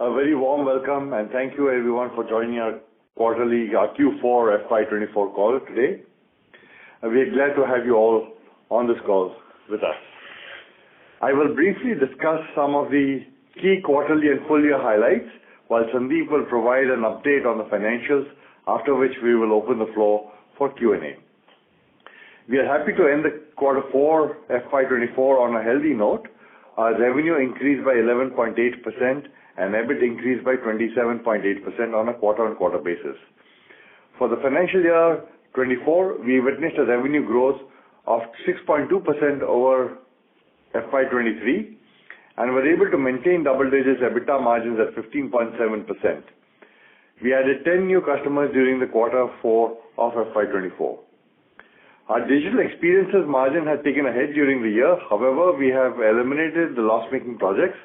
A very warm welcome and thank you everyone for joining our Q4 FY24 call today. We are glad to have you all on this call with us. I will briefly discuss some of the key quarterly and full year highlights, while Sandeep will provide an update on the financials, after which we will open the floor for Q&A. We are happy to end the Q4 FY24 on a healthy note. Our revenue increased by 11.8% and EBIT increased by 27.8% on a quarter-on-quarter basis. For the financial year 24, we witnessed a revenue growth of 6.2% over FY23 and were able to maintain double-digit EBITDA margins at 15.7%. We added 10 new customers during the Q4 of FY24. Our digital experiences margin has taken a hit during the year. However, we have eliminated the loss-making projects.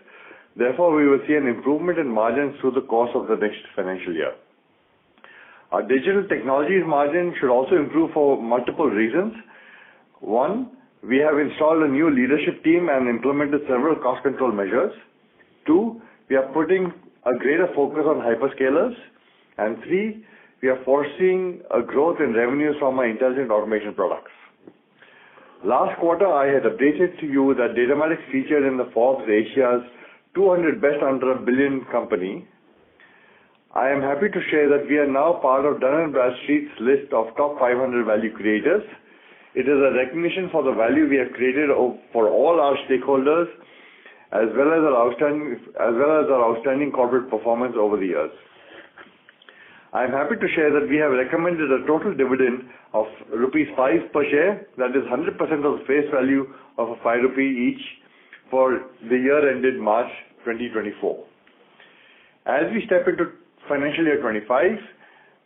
Therefore, we will see an improvement in margins through the course of the next financial year. Our digital technologies margin should also improve for multiple reasons. One, we have installed a new leadership team and implemented several cost control measures. Two, we are putting a greater focus on hyperscalers. And three, we are foreseeing a growth in revenues from our intelligent automation products. Last quarter, I had updated to you that Datamatics featured in the Forbes Asia's 200 Best Under a Billion Company. I am happy to share that we are now part of Dun & Bradstreet's list of top 500 value creators. It is a recognition for the value we have created for all our stakeholders, as well as our outstanding corporate performance over the years. I am happy to share that we have recommended a total dividend of rupees 5 per share, that is 100% of the face value of a 5 rupee each for the year ended March 2024. As we step into financial year 25,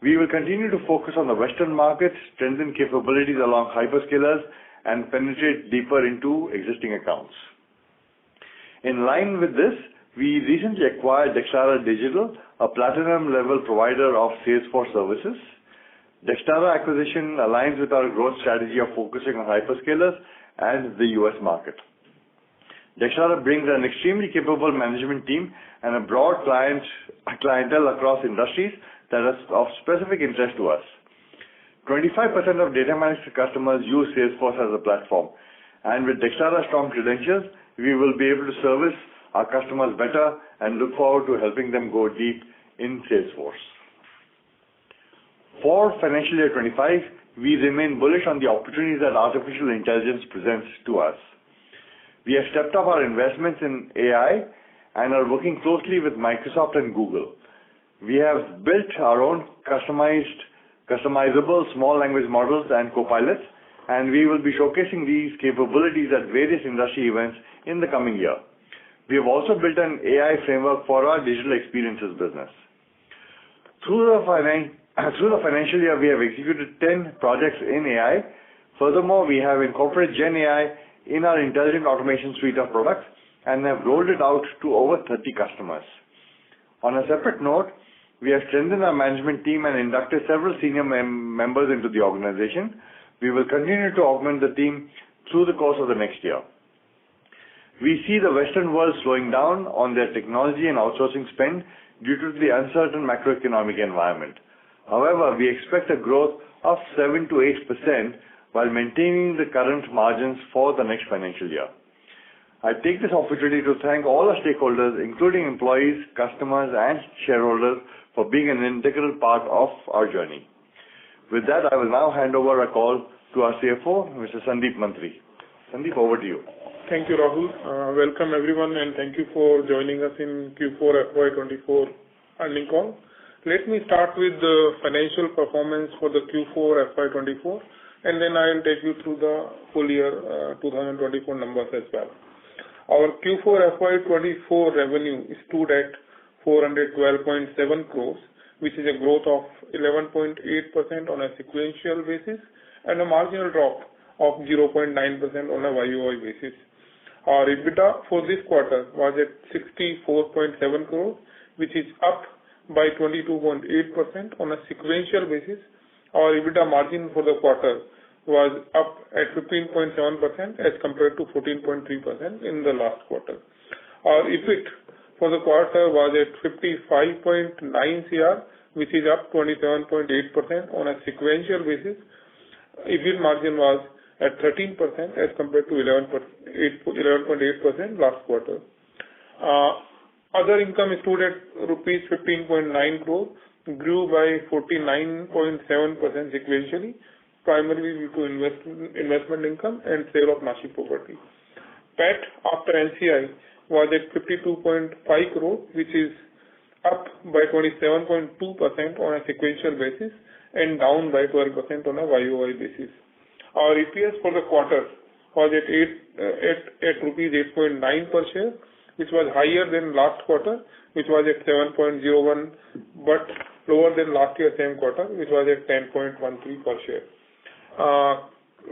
we will continue to focus on the Western markets, strengthen capabilities along hyperscalers, and penetrate deeper into existing accounts. In line with this, we recently acquired Dextara Digital, a platinum-level provider of Salesforce services. Dextara acquisition aligns with our growth strategy of focusing on hyperscalers and the US market. Dextara brings an extremely capable management team and a broad clientele across industries that is of specific interest to us. 25% of Datamatics customers use Salesforce as a platform, and with Dextara's strong credentials, we will be able to service our customers better and look forward to helping them go deep in Salesforce. For financial year 25, we remain bullish on the opportunities that artificial intelligence presents to us. We have stepped up our investments in AI and are working closely with Microsoft and Google. We have built our own customizable small language models and copilots, and we will be showcasing these capabilities at various industry events in the coming year. We have also built an AI framework for our digital experiences business. Through the financial year, we have executed 10 projects in AI. Furthermore, we have incorporated Gen AI in our intelligent automation suite of products and have rolled it out to over 30 customers. On a separate note, we have strengthened our management team and inducted several senior members into the organization. We will continue to augment the team through the course of the next year. We see the Western world slowing down on their technology and outsourcing spend due to the uncertain macroeconomic environment. However, we expect a growth of 7 to 8% while maintaining the current margins for the next financial year. I take this opportunity to thank all our stakeholders, including employees, customers, and shareholders, for being an integral part of our journey. With that, I will now hand over a call to our CFO, Mr. Sandeep Mantri. Sandeep, over to you. Thank you, Rahul. Welcome everyone, and thank you for joining us in Q4 FY24 earnings call. Let me start with the financial performance for the Q4 FY24, and then I will take you through the full year 2024 numbers as well. Our Q4 FY24 revenue stood at 412.7 crores, which is a growth of 11.8% on a sequential basis and a marginal drop of 0.9% on a YOY basis. Our EBITDA for this quarter was at 64.7 crores, which is up by 22.8% on a sequential basis. Our EBITDA margin for the quarter was up at 15.7% as compared to 14.3% in the last quarter. Our EBIT for the quarter was at 55.9 CR, which is up 27.8% on a sequential basis. EBIT margin was at 13% as compared to 11.8% last quarter. Other income stood at rupees 15.9 crore, grew by 49.7% sequentially, primarily due to investment income and sale of Nashik property. PAT after NCI was at 52.5 crore, which is up by 27.2% on a sequential basis and down by 12% on a YOY basis. Our EPS for the quarter was at rupees 8.9 per share, which was higher than last quarter, which was at 7.01, but lower than last year same quarter, which was at 10.13 per share.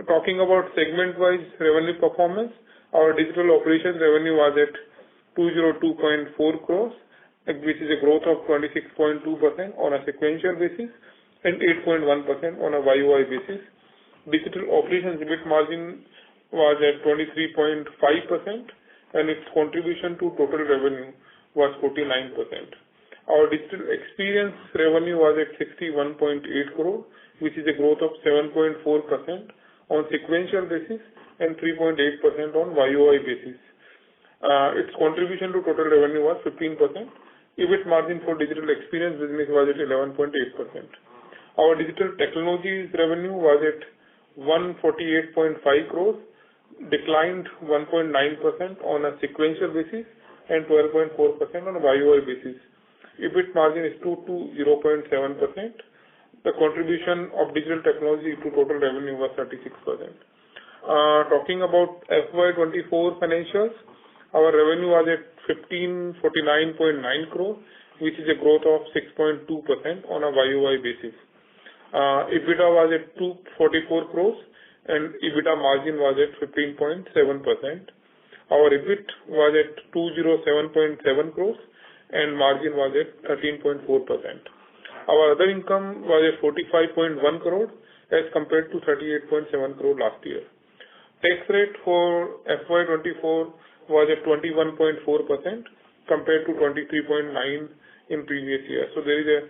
Talking about segment-wise revenue performance, our digital operations revenue was at 202.4 crores, which is a growth of 26.2% on a sequential basis and 8.1% on a YOY basis. Digital operations EBIT margin was at 23.5%, and its contribution to total revenue was 49%. Our digital experience revenue was at 61.8 crore, which is a growth of 7.4% on sequential basis and 3.8% on YOY basis. Its contribution to total revenue was 15%. EBIT margin for digital experience business was at 11.8%. Our digital technologies revenue was at 148.5 crores, declined 1.9% on a sequential basis and 12.4% on a YOY basis. EBIT margin is 0.7%. The contribution of digital technology to total revenue was 36%. Talking about FY24 financials, our revenue was at 1549.9 crore, which is a growth of 6.2% on a YOY basis. EBITDA was at 244 crores and EBITDA margin was at 15.7%. Our EBIT was at 207.7 crores and margin was at 13.4%. Our other income was at 45.1 crore as compared to 38.7 crore last year. Tax rate for FY24 was at 21.4% compared to 23.9% in previous year. So there is a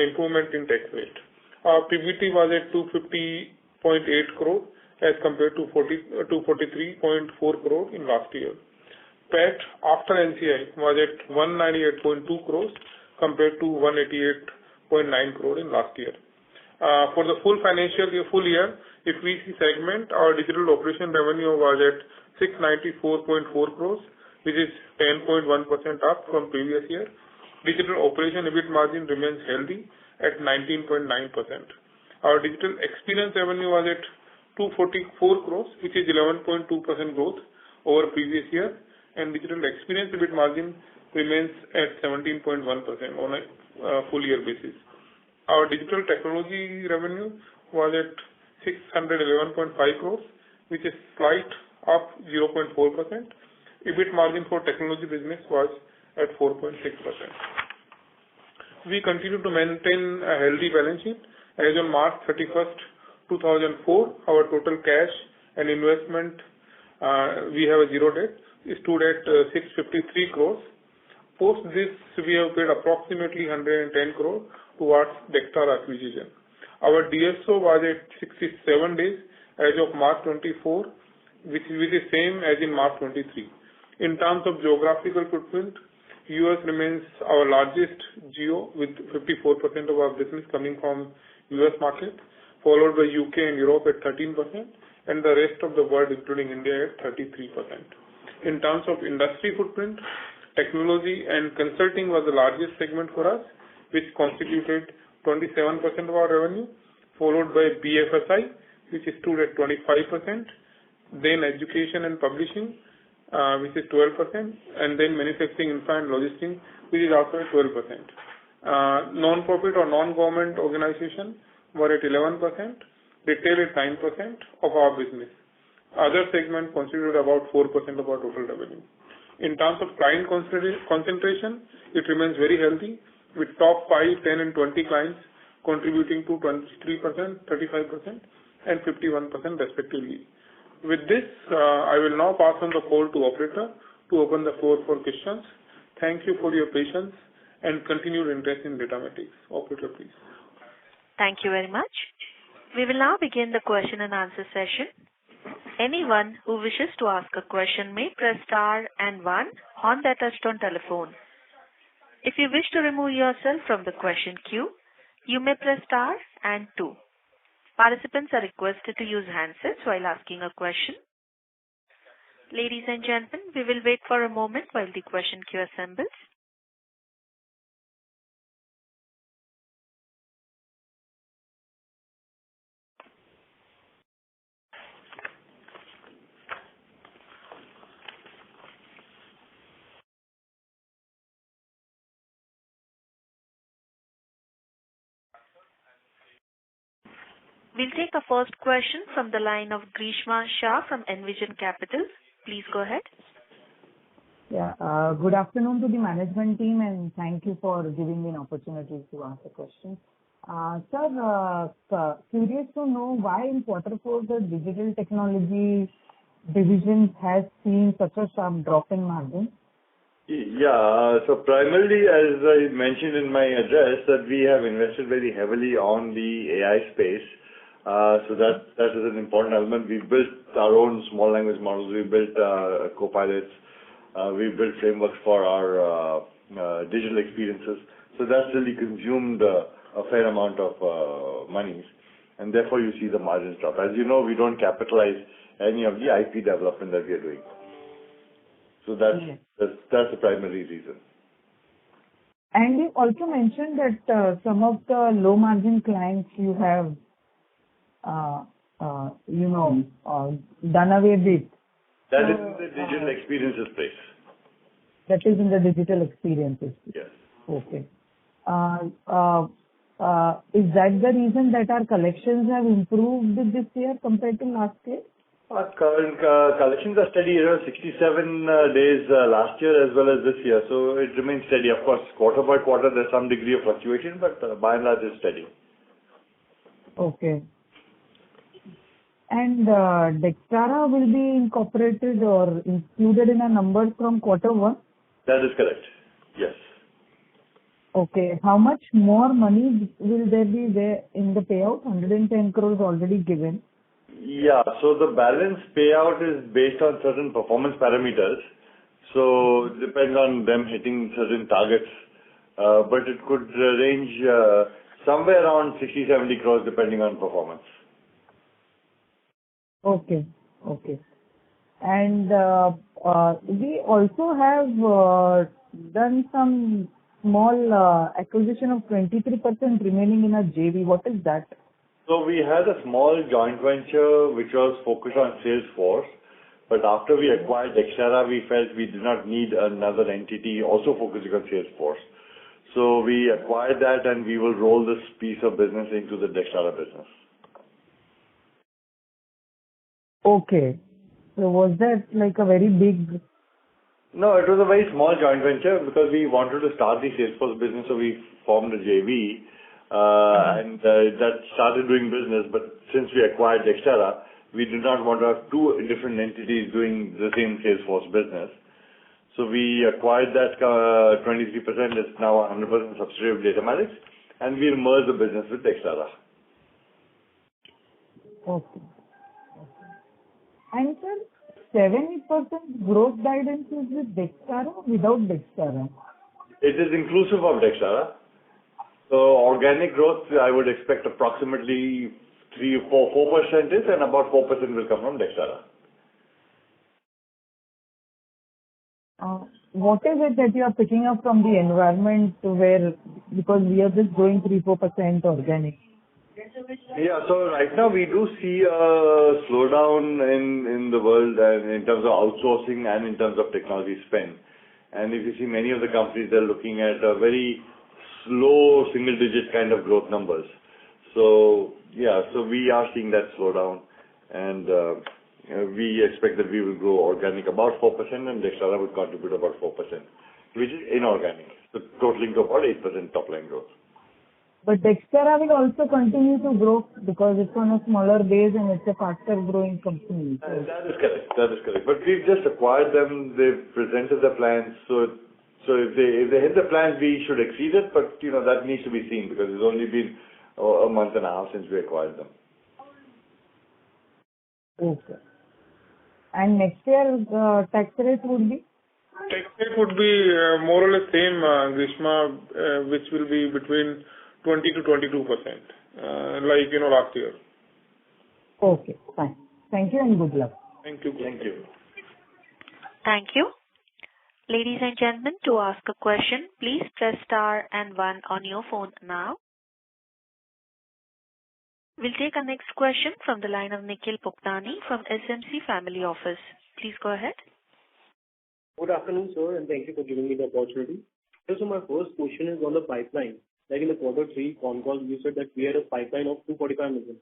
improvement in tax rate. Our PBT was at 250.8 crore as compared to 243.4 crore in last year. PAT after NCI was at 198.2 crores compared to 188.9 crore in last year. For the full financial year, if we see segment, our digital operation revenue was at 694.4 crores, which is 10.1% up from previous year. Digital operation EBIT margin remains healthy at 19.9%. Our digital experience revenue was at 244 crores, which is 11.2% growth over previous year, and digital experience EBIT margin remains at 17.1% on a full year basis. Our digital technology revenue was at 611.5 crores, which is slight up 0.4%. EBIT margin for technology business was at 4.6%. We continue to maintain a healthy balance sheet. As on March 31st, 2004, our total cash and investment, we have a zero debt, stood at 653 crores. Post this, we have paid approximately 110 crore towards Dexter acquisition. Our DSO was at 67 days as of March 24, which is same as in March 23. In terms of geographical footprint, US remains our largest geo with 54% of our business coming from US market, followed by UK and Europe at 13%, and the rest of the world, including India, at 33%. In terms of industry footprint, technology and consulting was the largest segment for us, which constituted 27% of our revenue, followed by BFSI, which stood at 25%, then education and publishing, which is 12%, and then manufacturing, infra and logistics, which is also at 12%. Non-profit or non-government organization were at 11%, retail at 9% of our business. Other segments constituted about 4% of our total revenue. In terms of client concentration, it remains very healthy, with top 5, 10 and 20 clients contributing to 23%, 35% and 51% respectively. With this, I will now pass on the call to operator to open the floor for questions. Thank you for your patience and continued interest in Datamatics. Operator, please. Thank you very much. We will now begin the question and answer session. Anyone who wishes to ask a question may press star and one on their touchtone telephone. If you wish to remove yourself from the question queue, you may press star and two. Participants are requested to use handsets while asking a question. Ladies and gentlemen, we will wait for a moment while the question queue assembles. We'll take a first question from the line of Grishma Shah from Envision Capital. Please go ahead. Yeah. Good afternoon to the management team, and thank you for giving me an opportunity to ask a question. Sir, curious to know why in Q4 the digital technology division has seen such a sharp drop in margin? Yeah. So primarily, as I mentioned in my address, that we have invested very heavily on the AI space. So that is an important element. We built our own small language models. We built co-pilots. We built frameworks for our digital experiences. So that's really consumed a fair amount of monies, and therefore you see the margins drop. As you know, we don't capitalize any of the IP development that we are doing. So that's the primary reason. And you also mentioned that some of the low margin clients you have done away with. That is in the digital experiences space. That is in the digital experiences. Yes. Okay. Is that the reason that our collections have improved this year compared to last year? Our current collections are steady, 67 days last year as well as this year. So it remains steady. Of course, quarter by quarter there's some degree of fluctuation, but by and large it's steady. Okay. And Dextara will be incorporated or included in our numbers from Q1? That is correct. Yes. Okay. How much more money will there be there in the payout? 110 crores already given. Yeah. So the balance payout is based on certain performance parameters. So it depends on them hitting certain targets. But it could range somewhere around 60-70 crores depending on performance. Okay. Okay. And we also have done some small acquisition of 23% remaining in a JV. What is that? So we had a small joint venture which was focused on Salesforce. But after we acquired Dextara, we felt we did not need another entity also focusing on Salesforce. So we acquired that and we will roll this piece of business into the Dextara business. Okay. So was that like a very big... No, it was a very small joint venture because we wanted to start the Salesforce business, so we formed a JV and that started doing business. But since we acquired Dextara, we did not want to have two different entities doing the same Salesforce business. So we acquired that 23%. It's now 100% subsidiary of Datamatics, and we merged the business with Dextara. Okay. And sir, 70% growth guidance is with Dextara or without Dextara? It is inclusive of Dextara. So organic growth, I would expect approximately 4% and about 4% will come from Dextara. What is it that you are picking up from the environment where, because we are just growing 3-4% organic? Yeah, so right now we do see a slowdown in the world and in terms of outsourcing and in terms of technology spend. And if you see many of the companies, they're looking at a very slow single-digit kind of growth numbers. So yeah, so we are seeing that slowdown, and we expect that we will grow organic about 4% and Dextara will contribute about 4%, which is inorganic, so totaling to about 8% top line growth. But Dextara will also continue to grow because it's on a smaller base and it's a faster growing company. That is correct. That is correct. But we've just acquired them. They've presented the plans. So So if they hit the plans, we should exceed it, but that needs to be seen because it's only been a month and a half since we acquired them. Okay. And next year, tax rate would be? Tax rate would be more or less same, Grishma, which will be between 20 to 22%, like last year. Okay, fine. Thank you and good luck. Thank you. Thank you. Thank you. Ladies and gentlemen, to ask a question, please press star and one on your phone now. We'll take our next question from the line of Nikhil Puktani from SMC Family Office. Please go ahead. Good afternoon, sir, and thank you for giving me the opportunity. So my first question is on the pipeline. Like in the quarter 3 Concall, you said that we had a pipeline of 245 million.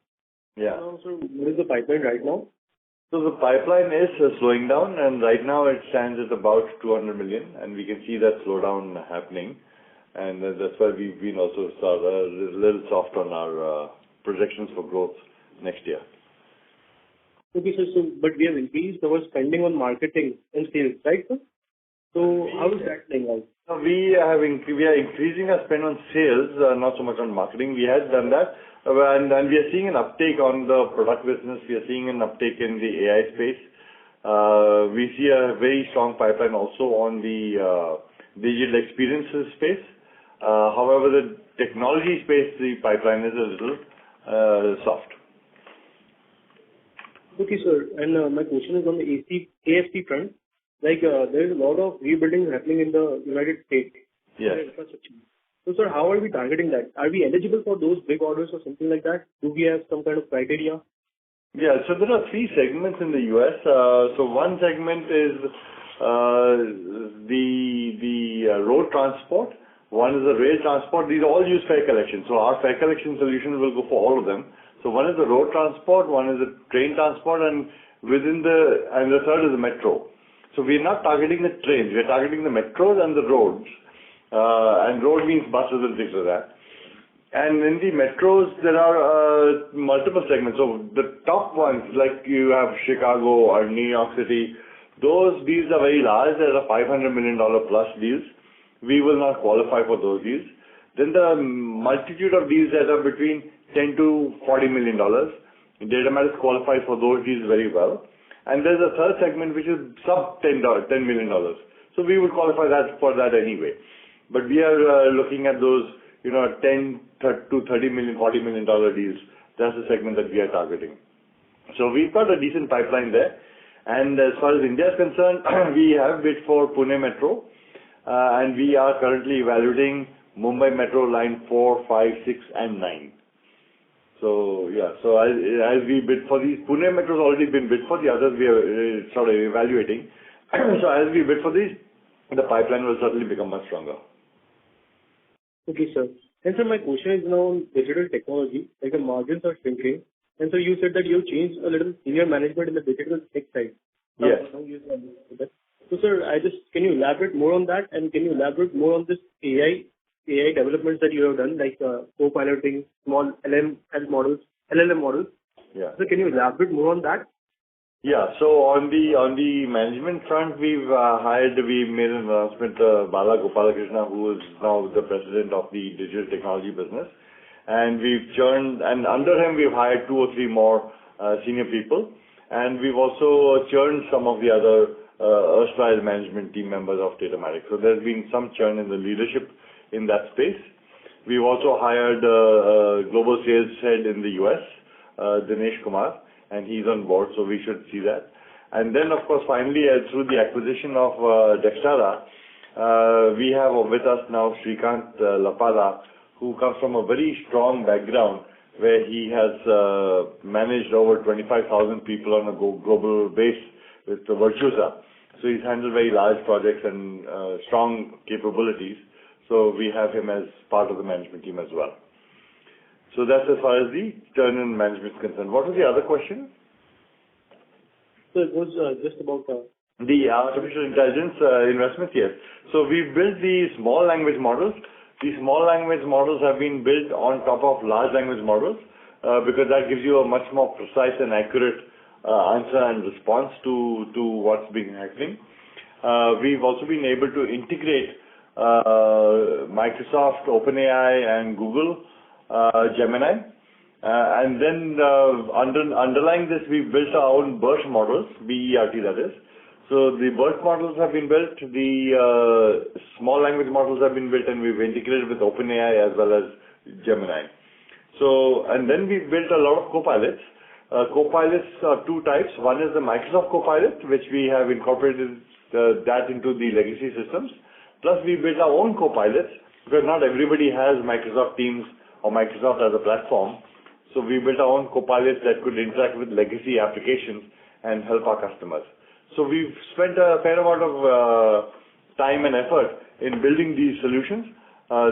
Yeah. So what is the pipeline right now? So the pipeline is slowing down, and right now it stands at about 200 million, and we can see that slowdown happening. And that's why we've been also a little soft on our projections for growth next year. Okay, sir. So, but we have increased our spending on marketing and sales, right, sir? So how is that playing out? We are increasing our spend on sales, not so much on marketing. We had done that, and we are seeing an uptake on the product business. We are seeing an uptake in the AI space. We see a very strong pipeline also on the digital experiences space. However, the technology space, the pipeline is a little soft. Okay, sir. And my question is on the ASP front. Like there is a lot of rebuilding happening in the United States. Yes. Infrastructure. So, sir, how are we targeting that? Are we eligible for those big orders or something like that? Do we have some kind of criteria? Yeah, so there are 3 segments in the US. So one segment is the road transport. One is the rail transport. These all use fare collection. So our fare collection solution will go for all of them. So one is the road transport, one is the train transport, and the third is the metro. So we're not targeting the trains. We're targeting the metros and the roads. And road means buses and things like that. And in the metros, there are multiple segments. So the top ones, like you have Chicago or New York City, those deals are very large. There are $500 million plus deals. We will not qualify for those deals. Then there are multitude of deals that are between $10 to $40 million. Datamatics qualifies for those deals very well. And there's a third segment which is sub $10 million. So we would qualify for that anyway. But we are looking at those, 10 to 30 million, $40 million deals. That's the segment that we are targeting. So we've got a decent pipeline there. And as far as India is concerned, we have bid for Pune Metro, and we are currently evaluating Mumbai Metro line 4, 5, 6, and 9. So yeah, so as we bid for these, Pune Metro has already been bid for. The others we are sort of evaluating. So as we bid for these, the pipeline will certainly become much stronger. Okay, sir. And sir, my question is now on digital technology. Like the margins are shrinking. And so you said that you changed a little senior management in the digital tech side. Yes. So sir, can you elaborate more on that? And can you elaborate more on this AI developments that you have done, like co-piloting small LLM models? Yeah. So can you elaborate more on that? Yeah. So on the management front, we made an announcement, Bala Gopalakrishna, who is now the president of the digital technology business. And and under him, we've hired 2 or 3 more senior people. And we've also churned some of the other erstwhile management team members of Datamatics. So there's been some churn in the leadership in that space. We've also hired a global sales head in the US, Dinesh Kumar, and he's on board, so we should see that. And then, of course, finally, through the acquisition of Dextara, we have with us now Srikant Lapala, who comes from a very strong background where he has managed over 25,000 people on a global base with Virtusa. So he's handled very large projects and strong capabilities. So we have him as part of the management team as well. So that's as far as the turn in management is concerned. What was the other question? So it was just about the artificial intelligence investments, yes. So we've built the small language models. These small language models have been built on top of large language models because that gives you a much more precise and accurate answer and response to what's been happening. We've also been able to integrate Microsoft, OpenAI, and Google Gemini. And then underlying this, we built our own BERT models, BERT that is. So the BERT models have been built, the small language models have been built, and we've integrated with OpenAI as well as Gemini. So, and then we built a lot of copilots. Copilots are two types. One is the Microsoft Copilot, which we have incorporated that into the legacy systems. Plus, we built our own copilots because not everybody has Microsoft Teams or Microsoft as a platform. So we built our own copilots that could interact with legacy applications and help our customers. So we've spent a fair amount of time and effort in building these solutions.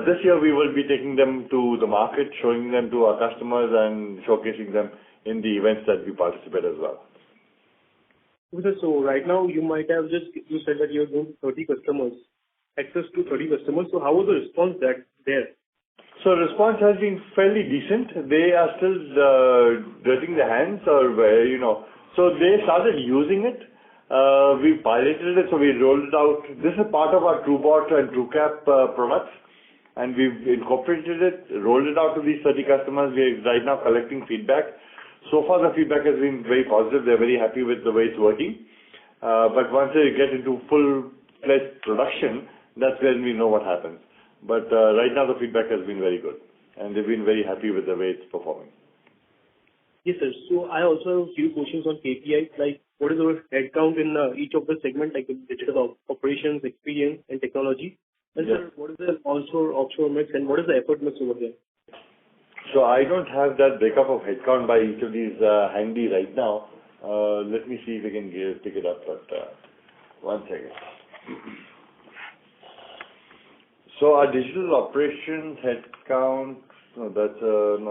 This year we will be taking them to the market, showing them to our customers and showcasing them in the events that we participate as well. So right now you might have you said that you're doing 30 customers, access to 30 customers. So how was the response there? So response has been fairly decent. They are still dirtying their hands so they started using it. We piloted it, so we rolled it out. This is part of our TrueBot and TrueCap products, and we've incorporated it, rolled it out to these 30 customers. We're right now collecting feedback. So far, the feedback has been very positive. They're very happy with the way it's working. But once they get into full-fledged production, that's when we know what happens. But right now, the feedback has been very good, and they've been very happy with the way it's performing. Yes, sir. So I also have a few questions on KPIs, like what is our headcount in each of the segments, like digital operations, experience, and technology? And yes. Sir, what is the onshore, offshore mix, and what is the effort mix over there? So I don't have that breakup of headcount by each of these handy right now. Let me see if we can pick it up, but 1 second. So our digital operations headcount, no, this is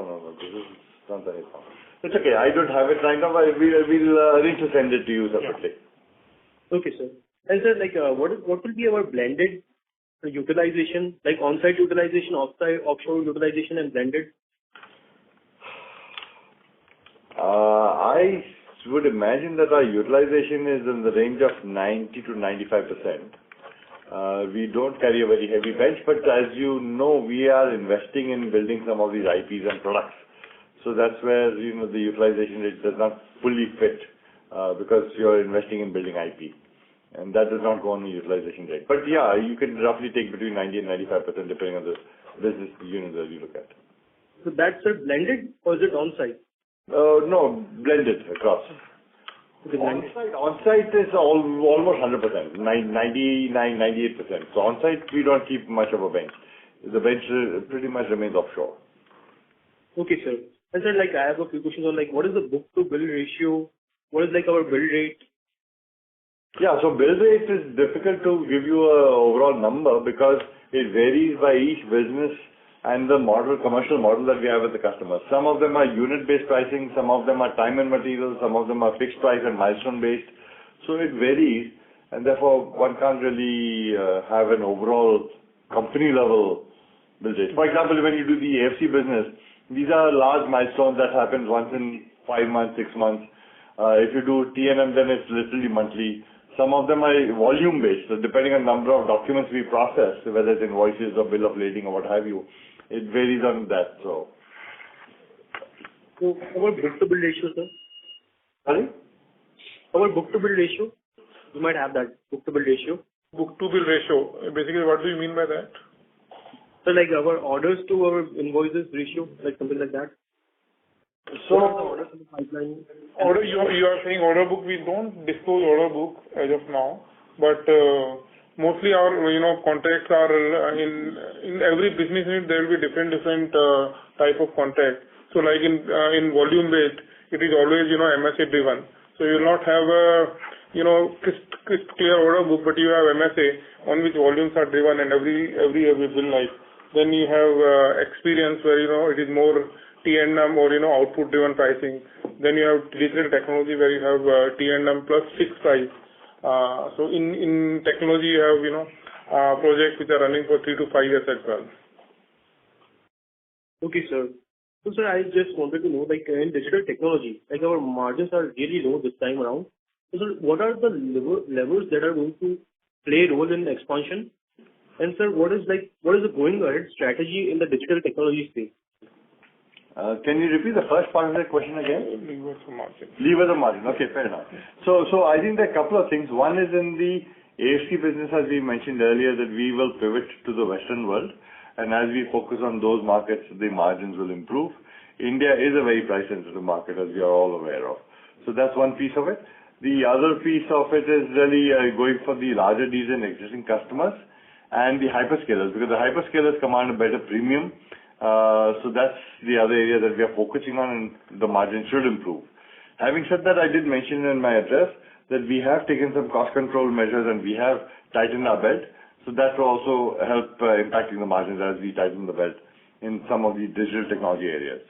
not the headcount. It's okay, I don't have it right now, but we'll arrange to send it to you separately. Yeah. Okay, sir. And sir, what will be our blended utilization, like on-site utilization, offshore utilization, and blended? I would imagine that our utilization is in the range of 90 to 95%. We don't carry a very heavy bench, but as you know, we are investing in building some of these IPs and products. So that's where, the utilization rate does not fully fit, because you're investing in building IP. And that does not go on the utilization rate. But yeah, you can roughly take between 90 and 95% depending on the business unit that you look at. So that's blended or is it on-site? No, blended across. On-site is almost 100%, 99, 98%. So on-site, we don't keep much of a bench. The bench pretty much remains offshore. Okay, sir. And sir, I have a few questions on what is the book-to-bill ratio? What is our bill rate? Yeah, so bill rate is difficult to give you an overall number because it varies by each business and the commercial model that we have with the customer. Some of them are unit-based pricing, some of them are time and material, some of them are fixed price and milestone-based. So it varies, and therefore one can't really have an overall company-level bill rate. For example, when you do the AFC business, these are large milestones that happen once in 5 months, 6 months. If you do T&M, then it's literally monthly. Some of them are volume-based, so depending on the number of documents we process, whether it's invoices or bill of lading or what have you, it varies on that. So our book-to-bill ratio, sir? Sorry? Our book-to-bill ratio? You might have that book-to-bill ratio. Book-to-bill ratio. Basically, what do you mean by that? So our orders to our invoices ratio, something like that. So orders in the pipeline. You are saying order book. We don't disclose order book as of now, but mostly our contracts are in every business unit. There will be different type of contract. So in volume based, it is always MSA driven. So you will not have a clear order book, but you have MSA on which volumes are driven, and every year we bill like. Then you have experience where it is more T&M or output driven pricing. Then you have digital technology where you have T&M plus fixed price. So in technology you have projects which are running for 3 to 5 years as well. Okay, sir. So sir, I just wanted to know, in digital technology, our margins are really low this time around. So sir, what are the levers that are going to play a role in expansion? And sir, what is the going ahead strategy in the digital technology space? Can you repeat the first part of that question again? Levers for margin. Levers of margin. Okay, fair enough. So I think there are a couple of things. One is in the AFC business, as we mentioned earlier, that we will pivot to the Western world, and as we focus on those markets, the margins will improve. India is a very price-sensitive market, as we are all aware of. So that's one piece of it. The other piece of it is really going for the larger deals and existing customers and the hyperscalers, because the hyperscalers command a better premium. So that's the other area that we are focusing on, and the margin should improve. Having said that, I did mention in my address that we have taken some cost control measures and we have tightened our belt. So that will also help impacting the margins as we tighten the belt in some of the digital technology areas.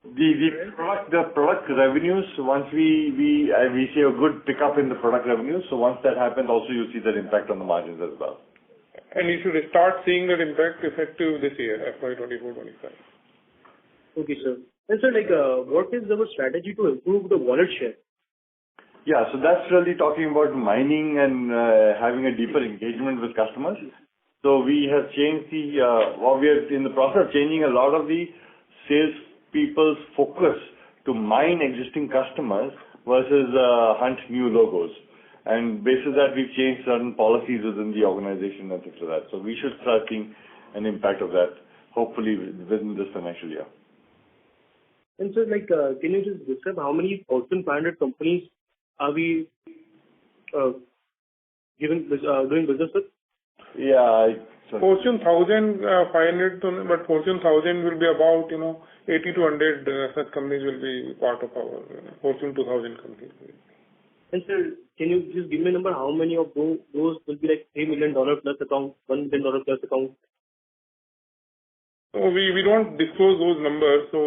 The product revenues, once we see a good pickup in the product revenues, so once that happens, also you see that impact on the margins as well. And you should start seeing that impact effective this year, FY24-25. Okay, sir. And sir, what is our strategy to improve the wallet share? Yeah, so that's really talking about mining and having a deeper engagement with customers. So we have changed we are in the process of changing a lot of the sales people's focus to mine existing customers versus hunt new logos. And based on that, we've changed certain policies within the organization and things like that. So we should start seeing an impact of that, hopefully within this financial year. And sir, can you just describe how many Fortune 500 companies are we doing business with? Yeah, Fortune 500, but Fortune 1000 will be about 80 to 100 such companies will be part of our Fortune 2000 companies. And sir, can you just give me a number? How many of those will be $3 million plus account, $1 million plus account? So we don't disclose those numbers. So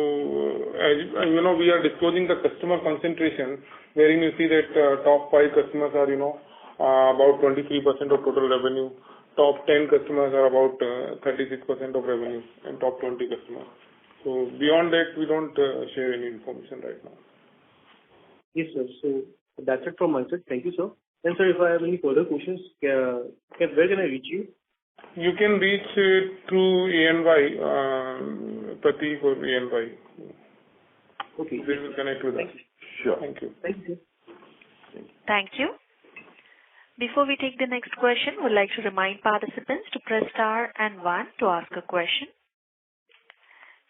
as we are disclosing the customer concentration, wherein you see that top 5 customers are about 23% of total revenue. Top 10 customers are about 36% of revenue, and top 20 customers. So beyond that, we don't share any information right now. Yes, sir. So that's it from my side. Thank you, sir. And sir, if I have any further questions, where can I reach you? You can reach through ENY, Pratik or ENY. Okay. They will connect with us. Sure. Thank you. Thank you. Thank you. Before we take the next question, we'd like to remind participants to press star and 1 to ask a question.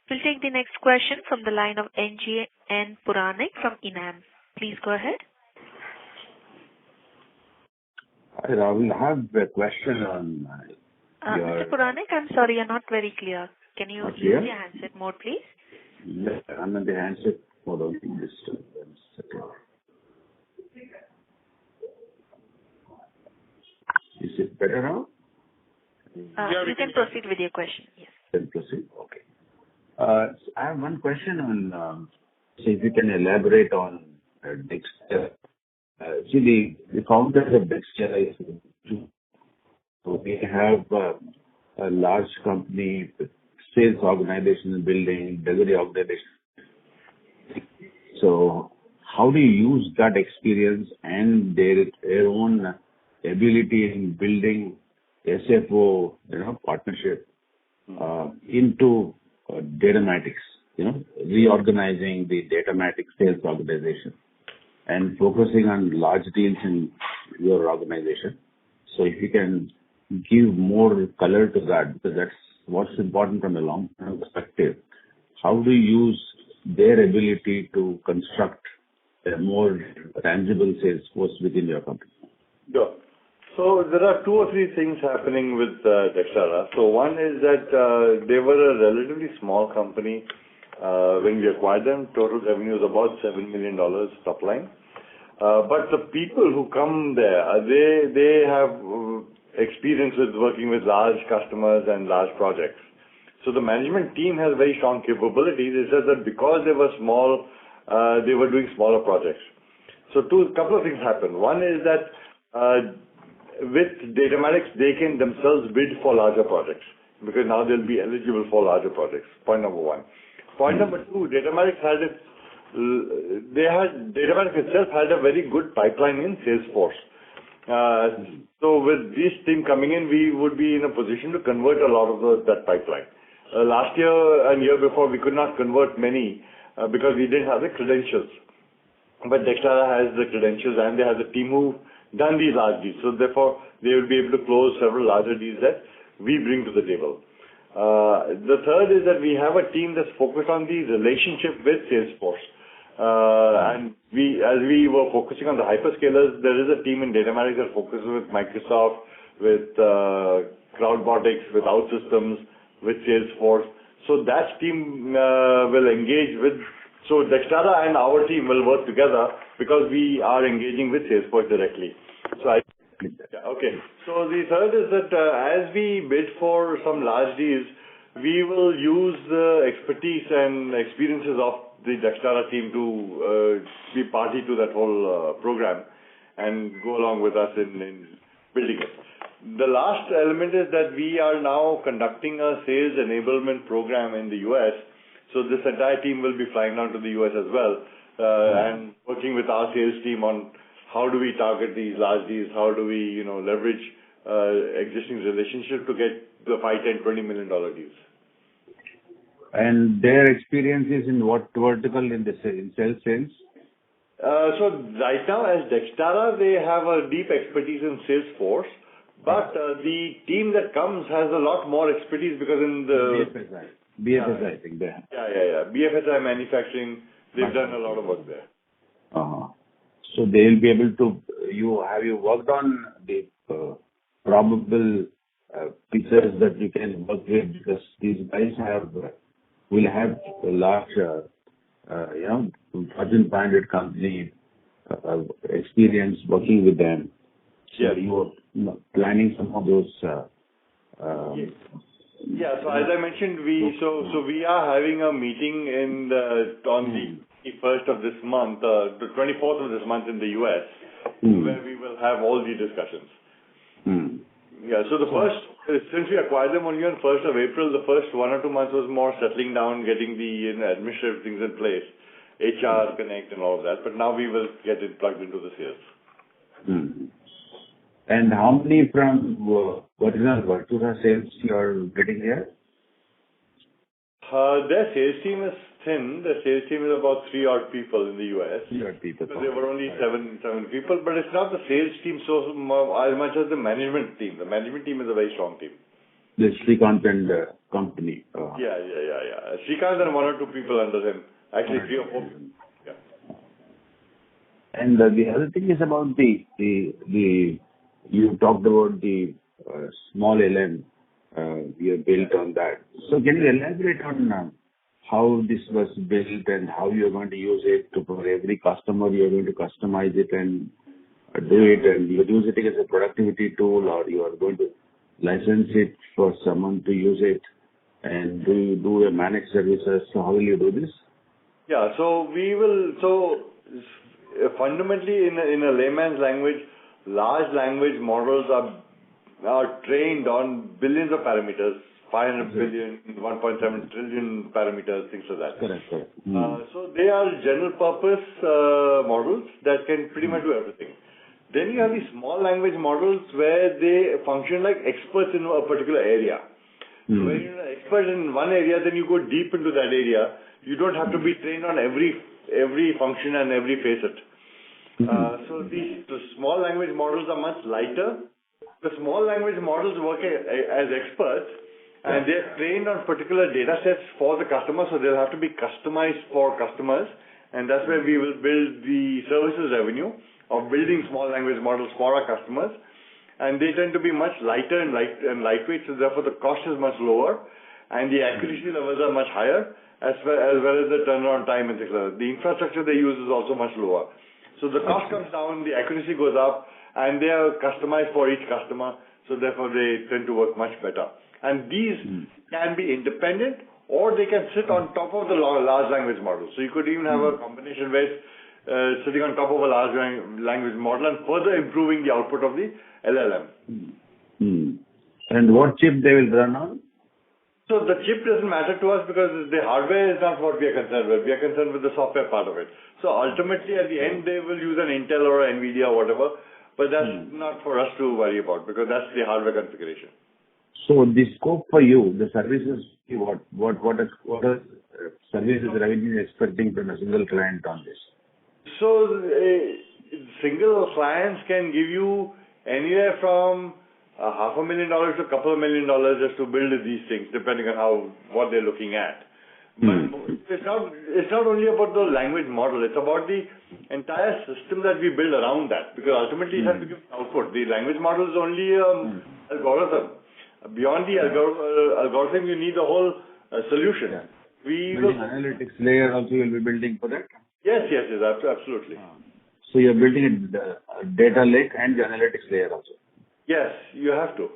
We'll take the next question from the line of NGN Puranik from INAM. Please go ahead. Hi, Rahul. I have a question on Mr. Puranik, I'm sorry, you're not very clear. Can you use your handset mode, please? Yes, I'm in the handset mode on this. Is it better now? You can proceed with your question. Yes. Can proceed? Okay. I have one question on, if you can elaborate on Dexter. Actually, the founders of Dexter is so we have a large company, sales organization building, delivery organization. So how do you use that experience and their own ability in building SFO, partnership into Datamatics, reorganizing the Datamatics sales organization and focusing on large deals in your organization? So if you can give more color to that, because that's what's important from a long-term perspective. How do you use their ability to construct a more tangible sales force within your company? Sure. So there are 2 or 3 things happening with Dexter. So one is that they were a relatively small company when we acquired them. Total revenue is about $7 million top line. But the people who come there, they have experience with working with large customers and large projects. So the management team has very strong capabilities. It's just that because they were small, they were doing smaller projects. So a couple of things happen. One is that with Datamatics, they can themselves bid for larger projects because now they'll be eligible for larger projects. Point number 1. Point number 2, Datamatics itself had a very good pipeline in Salesforce. So with this team coming in, we would be in a position to convert a lot of that pipeline. Last year and year before, we could not convert many because we didn't have the credentials. But Dextara has the credentials and they have the team who done these large deals. So therefore, they will be able to close several larger deals that we bring to the table. The third is that we have a team that's focused on the relationship with Salesforce. And as we were focusing on the hyperscalers, there is a team in Datamatics that focuses with Microsoft, with Crowdbotics, with OutSystems, with Salesforce. So that team will engage with, so Dextara and our team will work together because we are engaging with Salesforce directly. Okay. So the third is that as we bid for some large deals, we will use the expertise and experiences of the Dextara team to be party to that whole program and go along with us in building it. The last element is that we are now conducting a sales enablement program in the US. So this entire team will be flying down to the US as well and working with our sales team on how do we target these large deals, how do we leverage existing relationships to get the $5, $10, $20 million deals. And their experience is in what vertical in sales? So right now as Dextara, they have a deep expertise in Salesforce, but the team that comes has a lot more expertise because in the BFSI, I think they have. Yeah. BFSI manufacturing, they've done a lot of work there. So they'll be able to, have you worked on the probable pieces that you can work with, because these guys will have a large, Fortune 500 company experience working with them. So you are planning some of those. Yeah. So as I mentioned, we are having a meeting on the 1st of this month, the 24th of this month in the US, where we will have all the discussions. Yeah. So the first, since we acquired them only on 1st of April, the first 1 or 2 months was more settling down, getting the administrative things in place, HR Connect and all of that. But now we will get it plugged into the sales. And how many from Virtusa sales you are getting here? Their sales team is thin. The sales team is about 3 odd people in the US. 3 odd people. So there were only seven people, but it's not the sales team as much as the management team. The management team is a very strong team. The Srikanth and company. Yeah. Srikanth and 1 or 2 people under him. Actually, 3 or 4 people. Yeah. And the other thing is about you talked about the small LM. We have built on that. So can you elaborate on how this was built and how you are going to use it for every customer? You are going to customize it and do it, and you use it as a productivity tool, or you are going to license it for someone to use it, and do you do a managed services? So how will you do this? Yeah. So we will. So fundamentally, in a layman's language, large language models are trained on billions of parameters, 500 billion, 1.7 trillion parameters, things like that. Correct. So they are general purpose models that can pretty much do everything. Then you have these small language models where they function like experts in a particular area. So when you're an expert in one area, then you go deep into that area. You don't have to be trained on every function and every facet. So the small language models are much lighter. The small language models work as experts, and they're trained on particular data sets for the customer, so they'll have to be customized for customers, and that's where we will build the services revenue of building small language models for our customers, and they tend to be much lighter and lightweight, so therefore the cost is much lower, and the accuracy levels are much higher, as well as the turnaround time and things like that. The infrastructure they use is also much lower. So the cost comes down, the accuracy goes up, and they are customized for each customer, so therefore they tend to work much better. And these can be independent, or they can sit on top of the large language model. So you could even have a combination where sitting on top of a large language model and further improving the output of the LLM. And what chip they will run on? So the chip doesn't matter to us because the hardware is not what we are concerned with. We are concerned with the software part of it. So ultimately, at the end, they will use an Intel or an NVIDIA or whatever. but that's not for us to worry about because that's the hardware configuration. So the scope for you, the services, what is services revenue expecting from a single client on this? So single clients can give you anywhere from $500,000 to a couple of $1 million just to build these things, depending on what they're looking at. But it's not only about the language model, it's about the entire system that we build around that, because ultimately it has to give output. The language model is only algorithm. Beyond the algorithm, you need the whole solution. Yeah. Building analytics layer also you'll be building for that? Yes, absolutely. So you're building a data lake and the analytics layer also? Yes, you have to.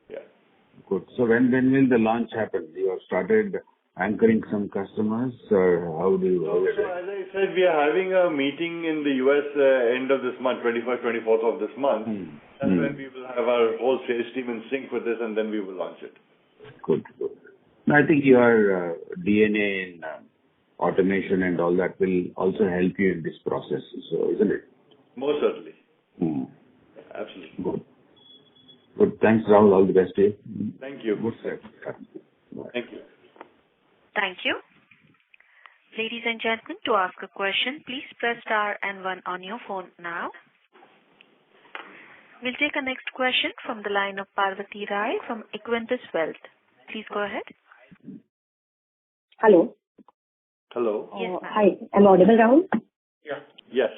Yeah. Good. So when will the launch happen? You have started anchoring some customers, or how do you? So as I said, we are having a meeting in the US end of this month, 21st, 24th of this month. That's when we will have our whole sales team in sync with this, and then we will launch it. Good. No, I think your DNA in automation and all that will also help you in this process, so isn't it? Most certainly. Absolutely. Good. Thanks, Rahul. All the best to you. Thank you. Good, sir. Thank you. Thank you. Ladies and gentlemen, to ask a question, please press star and 1 on your phone now. We'll take a next question from the line of Parvati Rai from Equentis Wealth. Please go ahead. Hello. Hello. Yes, ma'am. Hi. Am I audible, Rahul? Yeah. Yes.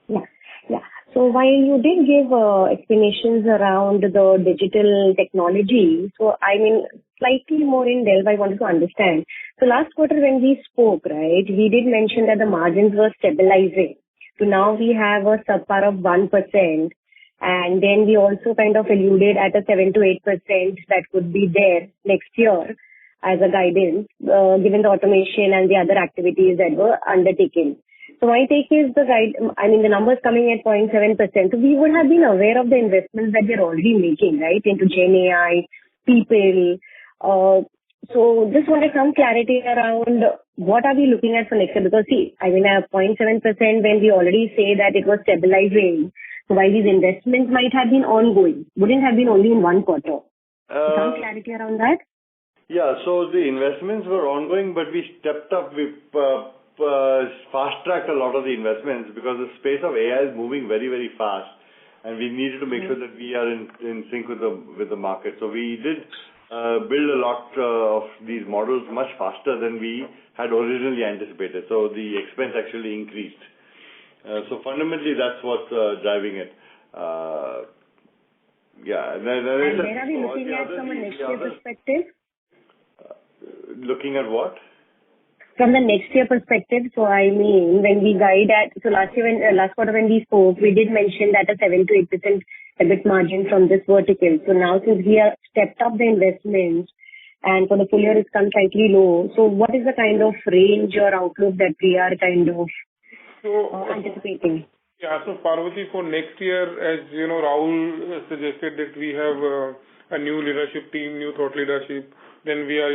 Yeah. So while you did give explanations around the digital technology, so I mean, slightly more in depth, I wanted to understand. So last quarter when we spoke, right, we did mention that the margins were stabilizing. So now we have a subpar of 1%. And then we also kind of alluded at a 7 to 8% that could be there next year as a guidance, given the automation and the other activities that were undertaken. So my take is the numbers coming at 0.7%. So we would have been aware of the investments that we're already making, right, into Gen AI, people. So just wanted some clarity around what are we looking at for next year? Because see, at 0.7% when we already say that it was stabilizing, so while these investments might have been ongoing, wouldn't have been only in one quarter. Some clarity around that? Yeah, so the investments were ongoing, but we stepped up, we fast-tracked a lot of the investments because the space of AI is moving very, very fast, and we needed to make sure that we are in sync with the market. So we did build a lot of these models much faster than we had originally anticipated. So the expense actually increased. So fundamentally, that's what's driving it. Yeah. And where are we looking at from a next year perspective? Looking at what? From the next year perspective, so I mean, when we guide at, so last quarter when we spoke, we did mention that a 7 to 8% EBIT margin from this vertical. So now since we have stepped up the investments and for the full year it's come slightly low, so what is the kind of range or outlook that we are kind of anticipating? Yeah, so Parvati, for next year, as you know, Rahul suggested that we have a new leadership team, new thought leadership. Then we are,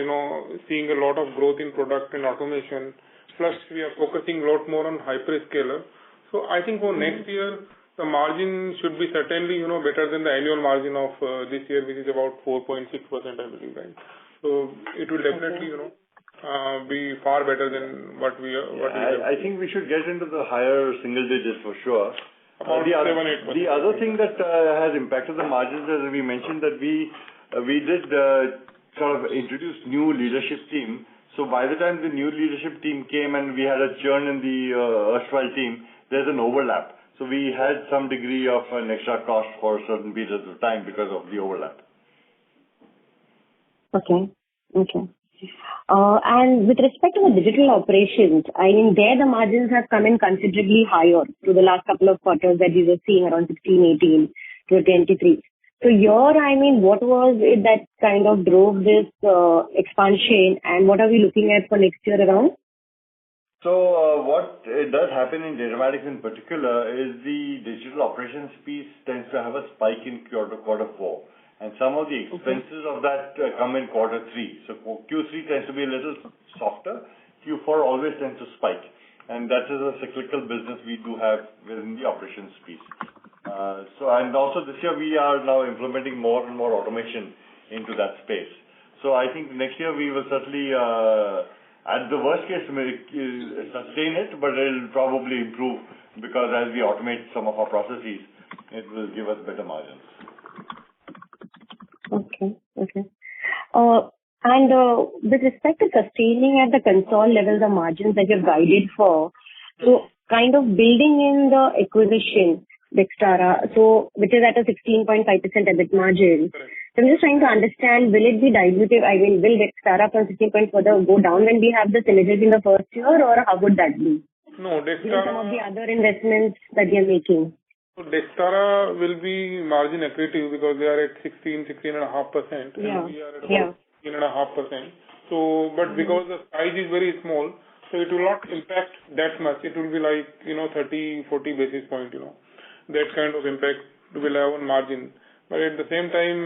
seeing a lot of growth in product and automation. Plus, we are focusing a lot more on hyperscaler. So I think for next year, the margin should be certainly, better than the annual margin of this year, which is about 4.6%, I believe, right? So it will definitely, be far better than what we are. I think we should get into the higher single digits for sure. About 7-8%. The other thing that has impacted the margins is we mentioned that we did sort of introduce new leadership team. So by the time the new leadership team came and we had a churn in the erstwhile team, there's an overlap. So we had some degree of an extra cost for certain periods of time because of the overlap. Okay. And with respect to the digital operations, I mean, there the margins have come in considerably higher through the last couple of quarters that we were seeing around 16, 18 to 23. So what was it that kind of drove this expansion, and what are we looking at for next year around? So what it does happen in Datamatics in particular is the digital operations piece tends to have a spike in quarter 4. And some of the expenses of that come in quarter 3. So Q3 tends to be a little softer. Q4 always tends to spike. And that is a cyclical business we do have within the operations piece. And also this year we are now implementing more and more automation into that space. So I think next year we will certainly, at the worst case, sustain it, but it will probably improve because as we automate some of our processes, it will give us better margins. Okay. And with respect to sustaining at the console level, the margins that you've guided for, so kind of building in the acquisition, Dextara, so which is at a 16.5% EBIT margin. Correct. So I'm just trying to understand, will it be dilutive? I mean, will Dextara from 16 further go down when we have the synergies in the first year, or how would that be? No, Given some of the other investments that you're making. So Dextara will be margin accretive because they are at 16.5%, Yeah. and we are at about 16.5%. So, but because the size is very small, so it will not impact that much. It will be like, 30, 40 basis point, that kind of impact will have on margin. But at the same time,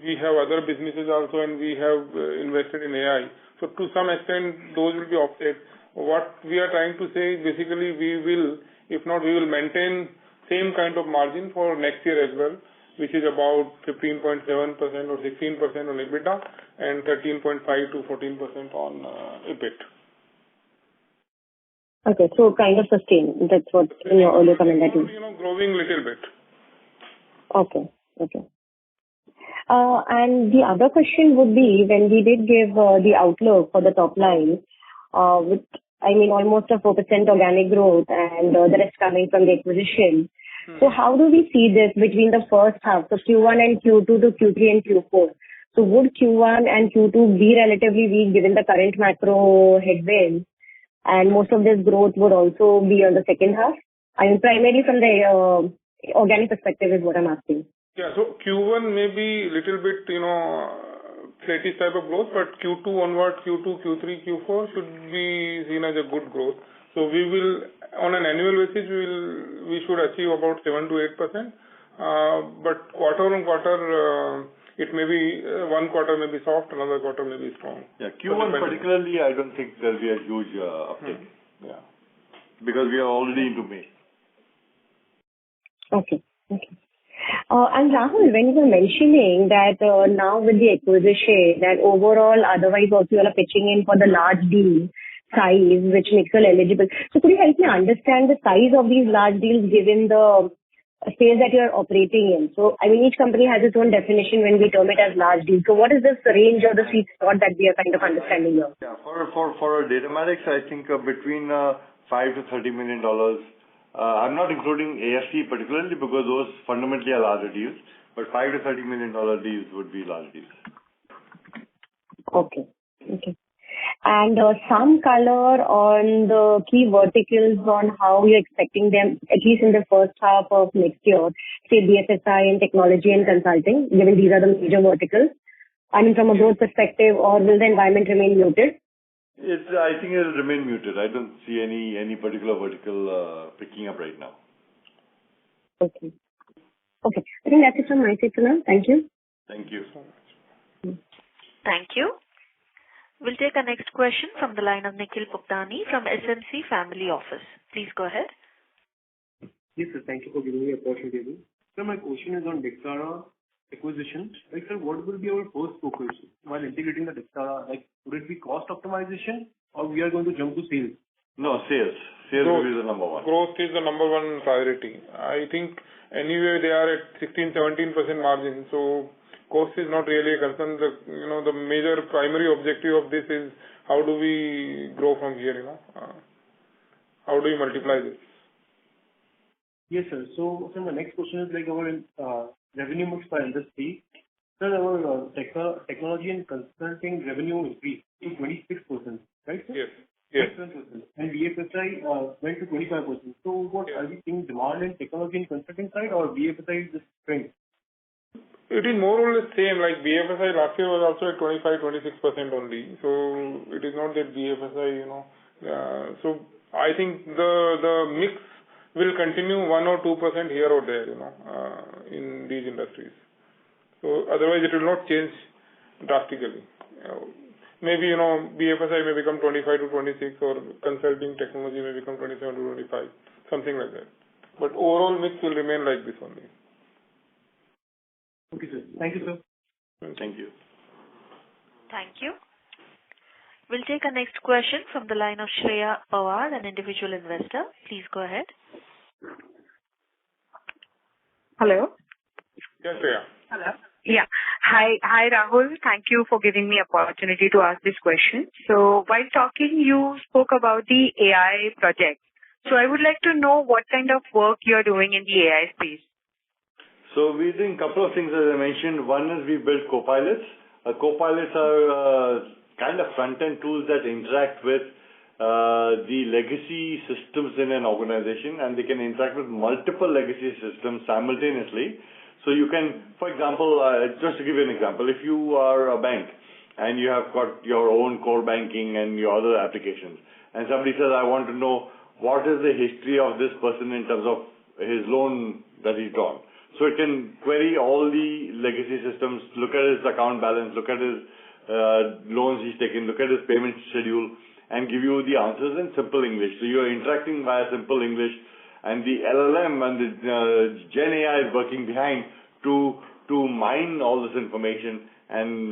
we have other businesses also, and we have invested in AI. So to some extent, those will be offset. What we are trying to say is basically we will maintain same kind of margin for next year as well, which is about 15.7% or 16% on EBITDA and 13.5 to 14% on EBIT. Okay, so kind of sustain. That's what in your earlier comment that you... Growing little bit. Okay. And the other question would be, when we did give the outlook for the top line, with, almost a 4% organic growth and the rest coming from the acquisition. So how do we see this between the first half, so Q1 and Q2 to Q3 and Q4? So would Q1 and Q2 be relatively weak given the current macro headwinds, and most of this growth would also be on the second half? Primarily from the organic perspective is what I'm asking. Yeah, so Q1 may be little bit, flattish type of growth, but Q2 onward, Q2, Q3, Q4 should be seen as a good growth. So we will, on an annual basis, we should achieve about 7 to 8%. But quarter on quarter, it may be one quarter may be soft, another quarter may be strong. Yeah, Q1 particularly, I don't think there'll be a huge uptick. Yeah, because we are already into May. Okay. And Rahul, when you were mentioning that now with the acquisition, that overall otherwise also you are pitching in for the large deal size, which makes you eligible. So could you help me understand the size of these large deals given the space that you are operating in? So, each company has its own definition when we term it as large deal. So what is this range or the sweet spot that we are kind of understanding here? Yeah, for Datamatics, I think between $5 to $30 million. I'm not including AFC particularly because those fundamentally are larger deals, but $5 to $30 million deals would be large deals. Okay. And some color on the key verticals on how you're expecting them, at least in the first half of next year, say BFSI and technology and consulting, given these are the major verticals. From a growth perspective, or will the environment remain muted? I think it will remain muted. I don't see any particular vertical picking up right now. Okay. I think that's it from my side for now. Thank you. Thank you so much. Thank you. We'll take our next question from the line of Nikhil Puktani from SMC Family Office. Please go ahead. Yes, sir. Thank you for giving me the opportunity. So my question is on Dextara acquisition. Sir, what will be our first focus while integrating the Dextara? Would it be cost optimization, or we are going to jump to sales? No, sales. Sales will be the number one. Growth is the number one priority. I think anyway they are at 16-17% margin, so cost is not really a concern. The major primary objective of this is how do we grow from here, how do we multiply this? Yes, sir. So the next question is our revenue mix by industry. Sir, our technology and consulting revenue increased to 26%, right, sir? Yes. 7%. And BFSI went to 25%. So what are we seeing demand in technology and consulting side, or BFSI is just trend? It is more or less same. Like BFSI last year was also at 25-26% only. So it is not that BFSI, so I think the mix will continue 1 or 2% here or there, in these industries. So otherwise it will not change drastically. Maybe, BFSI may become 25 to 26 or consulting technology may become 27 to 25, something like that. but overall mix will remain like this only. Okay, sir. Thank you, sir. Thank you. Thank you. We'll take our next question from the line of Shreya Pawar, an individual investor. Please go ahead. Hello. Yes, Shreya. Hello. Yeah. Hi, Rahul. Thank you for giving me opportunity to ask this question. So while talking, you spoke about the AI project. So I would like to know what kind of work you're doing in the AI space. So we're doing a couple of things, as I mentioned. One is we built copilots. Copilots are kind of front-end tools that interact with the legacy systems in an organization, and they can interact with multiple legacy systems simultaneously. So you can, for example, just to give you an example, if you are a bank and you have got your own core banking and your other applications, and somebody says, I want to know what is the history of this person in terms of his loan that he's drawn. So it can query all the legacy systems, look at his account balance, look at his loans he's taken, look at his payment schedule, and give you the answers in simple English. So you're interacting via simple English, and the LLM and the Gen AI is working behind to mine all this information and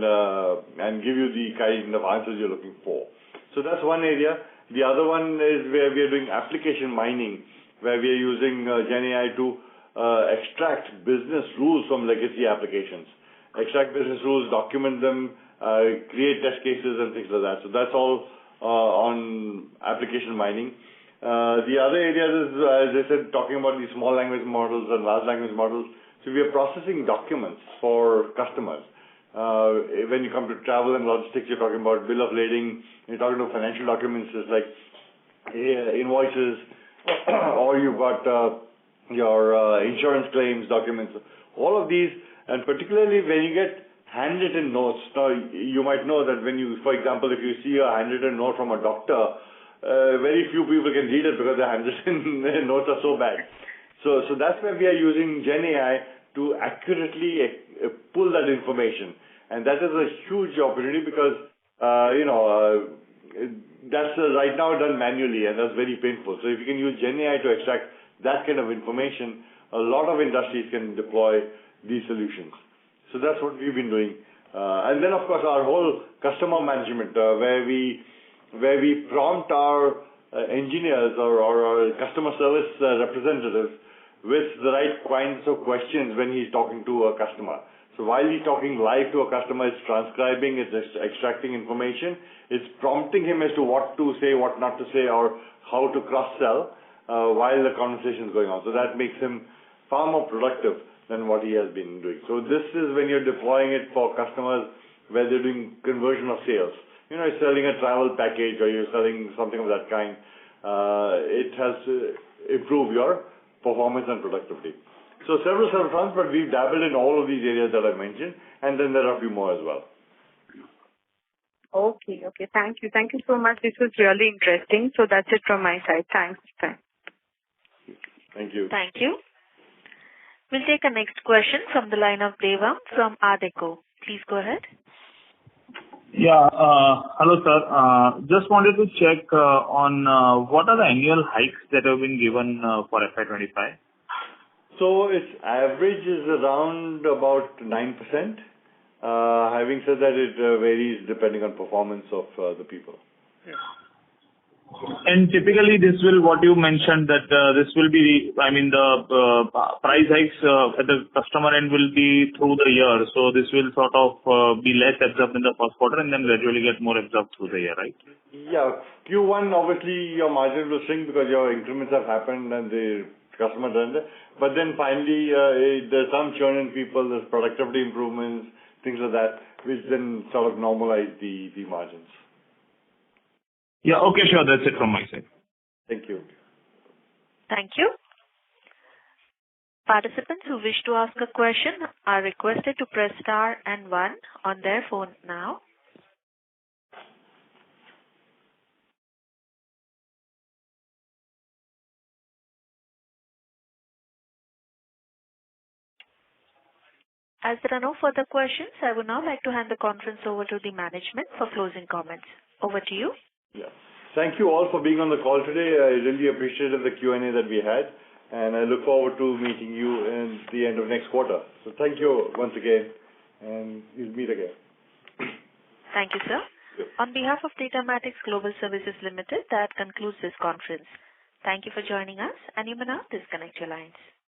give you the kind of answers you're looking for. So that's one area. The other one is where we are doing application mining, where we are using Gen AI to extract business rules from legacy applications. Extract business rules, document them, create test cases and things like that. So that's all on application mining. The other areas is, as I said, talking about these small language models and large language models. So we are processing documents for customers. When you come to travel and logistics, you're talking about bill of lading, you're talking about financial documents, just like invoices, or you've got your insurance claims documents. All of these, and particularly when you get handwritten notes. Now, you might know that when you, for example, if you see a handwritten note from a doctor, very few people can read it because the handwritten notes are so bad. So that's where we are using Gen AI to accurately pull that information. And that is a huge opportunity because, that's right now done manually and that's very painful. So if you can use Gen AI to extract that kind of information, a lot of industries can deploy these solutions. So that's what we've been doing. And then, of course, our whole customer management, where we prompt our engineers or our customer service representatives with the right kinds of questions when he's talking to a customer. So while he's talking live to a customer, it's transcribing, it's extracting information, it's prompting him as to what to say, what not to say, or how to cross-sell while the conversation is going on. So that makes him far more productive than what he has been doing. So this is when you're deploying it for customers where they're doing conversion of sales. You're selling a travel package or you're selling something of that kind. It has to improve your performance and productivity. So several fronts, but we've dabbled in all of these areas that I mentioned, and then there are a few more as well. Okay. Thank you so much. This was really interesting. So that's it from my side. Thanks. Thank you. Thank you. We'll take a next question from the line of Devam from Adeco. Please go ahead. Yeah. Hello, sir. Just wanted to check on what are the annual hikes that have been given for FY25? So its average is around about 9%. Having said that, it varies depending on performance of the people. Yeah. And typically, this will, what you mentioned, that this will be, the price hikes at the customer end will be through the year. So this will sort of be less absorbed in the first quarter and then gradually get more absorbed through the year, right? Yeah. Q1, obviously, your margin will shrink because your increments have happened and the customer done it. But then finally, there's some churn in people, there's productivity improvements, things like that, which then sort of normalize the margins. Yeah, okay, sure. That's it from my side. Thank you. Thank you. Participants who wish to ask a question are requested to press star and 1 on their phone now. As there are no further questions, I would now like to hand the conference over to the management for closing comments. Over to you. Yeah. Thank you all for being on the call today. I really appreciated the Q&A that we had. and I look forward to meeting you in the end of next quarter. So thank you once again, and we'll meet again. Thank you, sir. Yep. On behalf of Datamatics Global Services Limited, that concludes this conference. Thank you for joining us, and you may now disconnect your lines.